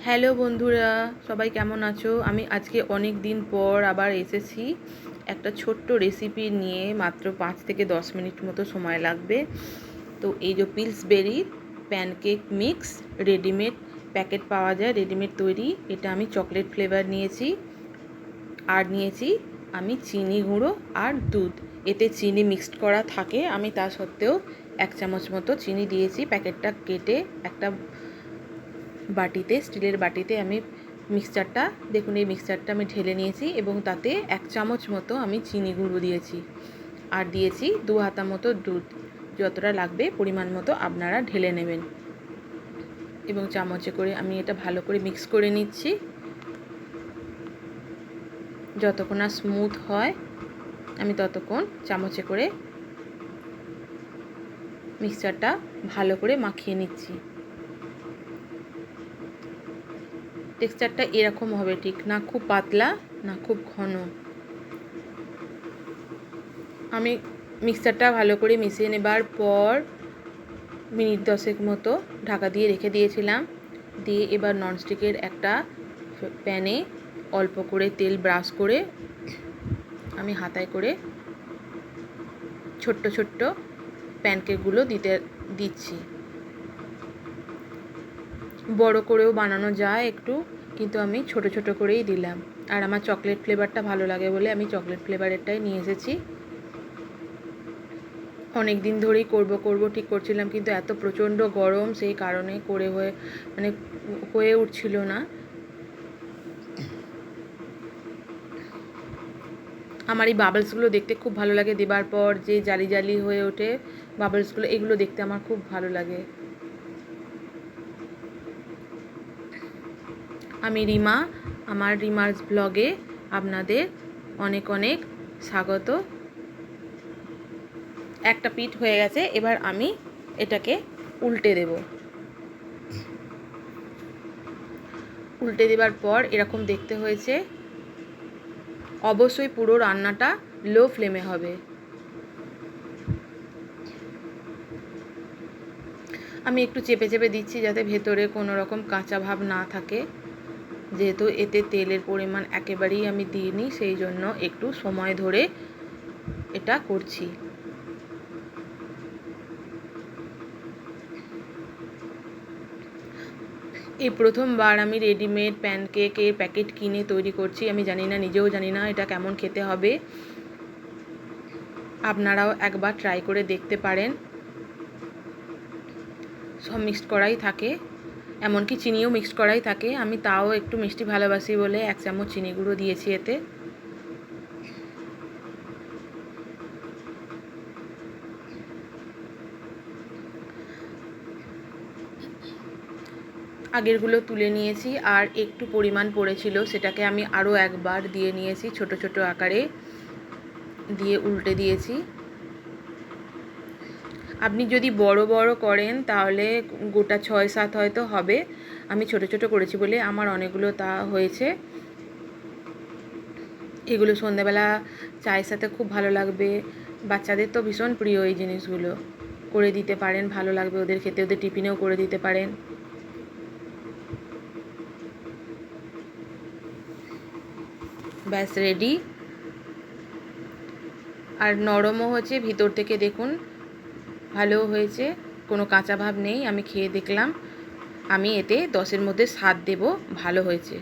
Hello বন্ধুরা, সবাই কেমন আছো? আমি আজকে অনেক দিন পর আবার এসেছি একটা ছোট্ট রেসিপি নিয়ে। মাত্র 5 থেকে 10 মিনিট মতো সময় লাগবে। তো এই যে পিলসবেরির প্যানকেক মিক্স রেডিমেড প্যাকেট পাওয়া যায়, রেডিমেড তৈরি। এটা আমি চকলেট ফ্লেভার নিয়েছি, আর নিয়েছি আমি চিনি গুঁড়ো আর দুধ। এতে চিনি মিক্সড করা থাকে, আমি তা সত্ত্বেও 1 চামচ মতো চিনি দিয়েছি। প্যাকেটটা কেটে একটা বাটিতে, স্টিলের বাটিতে আমি মিক্সচারটা, দেখুন এই মিক্সচারটা আমি ঢেলে নিয়েছি এবং তাতে 1 চামচ মতো আমি চিনি গুঁড়ো দিয়েছি, আর দিয়েছি 2 হাতা মতো দুধ। যতটা লাগবে পরিমাণ মতো আপনারা ঢেলে নেবেন এবং চামচে করে আমি এটা ভালো করে মিক্স করে নিচ্ছি। যতক্ষণ না স্মুথ হয় আমি ততক্ষণ চামচে করে মিক্সচারটা ভালো করে মাখিয়ে নিচ্ছি। টেক্সচারটা এরকম হবে, ঠিক না খুব পাতলা না খুব ঘন। আমি মিক্সচারটা ভালো করে মিশিয়ে নেবার পর মিনিট 10 মতো ঢাকা দিয়ে রেখে দিয়েছিলাম। দিয়ে এবার ননস্টিকের একটা প্যানে অল্প করে তেল ব্রাশ করে আমি হাতায় করে ছোট্ট ছোট্ট প্যানকেকগুলো দিচ্ছি। বড় করেও বানানো যায় একটু, কিন্তু আমি ছোট ছোট করেই দিলাম। আর আমার চকলেট ফ্লেভারটা ভালো লাগে বলে আমি চকলেট ফ্লেভারেরটাই নিয়ে এসেছি। অনেক দিন ধরেই করব ঠিক করছিলাম, কিন্তু এত প্রচণ্ড গরম, সেই কারণে হয়ে উঠছিল না। আমার এই বাবলসগুলো দেখতে খুব ভালো লাগে, দেবার পর যে জালি জালি হয়ে ওঠে বাবলসগুলো, এগুলো দেখতে আমার খুব ভালো লাগে। আমি রিমা, আমার রিমার্স ব্লগে আপনাদের অনেক অনেক স্বাগত। একটা পিঠ হয়ে গেছে, এবার আমি এটাকে উল্টে দেব। উল্টে দেবার পর এরকম দেখতে হয়েছে। অবশ্যই পুরো রান্নাটা লো ফ্লেমে হবে। আমি একটু চেপে চেপে দিচ্ছি যাতে ভেতরে কোনো রকম কাঁচা ভাব না থাকে, যেহেতু এতে তেলের পরিমাণ একেবারেই আমি দিইনি, সেই জন্য একটু সময় ধরে এটা করছি। এই প্রথমবার আমি রেডিমেড প্যানকেকের প্যাকেট কিনে তৈরি করছি। আমি জানি না, নিজেও জানি না এটা কেমন খেতে হবে। আপনারাও একবার ট্রাই করে দেখতে পারেন। সব মিক্সড করাই থাকে, এমনকি চিনিও মিক্সড করাই থাকে। আমি তাও একটু মিষ্টি ভালোবাসি বলে 1 চামচ চিনি গুঁড়ো দিয়েছি এতে। আগেরগুলো তুলে নিয়েছি, আর একটু পরিমাণ পড়েছিল, সেটাকে আমি আরও একবার দিয়ে নিয়েছি ছোট ছোট আকারে, দিয়ে উল্টে দিয়েছি। আপনি যদি বড় বড় করেন তাহলে গোটা 6-7 হয়তো হবে। আমি ছোট ছোট করেছি বলে আমার অনেকগুলো তা হয়েছে। এগুলো সন্ধ্যাবেলা চায়ের সাথে খুব ভালো লাগবে। বাচ্চাদের তো ভীষণ প্রিয় এই জিনিসগুলো। করে দিতে পারেন, ভালো লাগবে ওদের খেতে, ওদের টিফিনেও করে দিতে পারেন। ব্যাস রেডি। আর নরমও হয়েছে ভিতর থেকে, দেখুন ভালো হয়েছে, কোনো কাঁচা ভাব নেই। আমি খেয়ে দেখলাম, আমি এতে 10-এর মধ্যে 7 দেব, ভালো হয়েছে।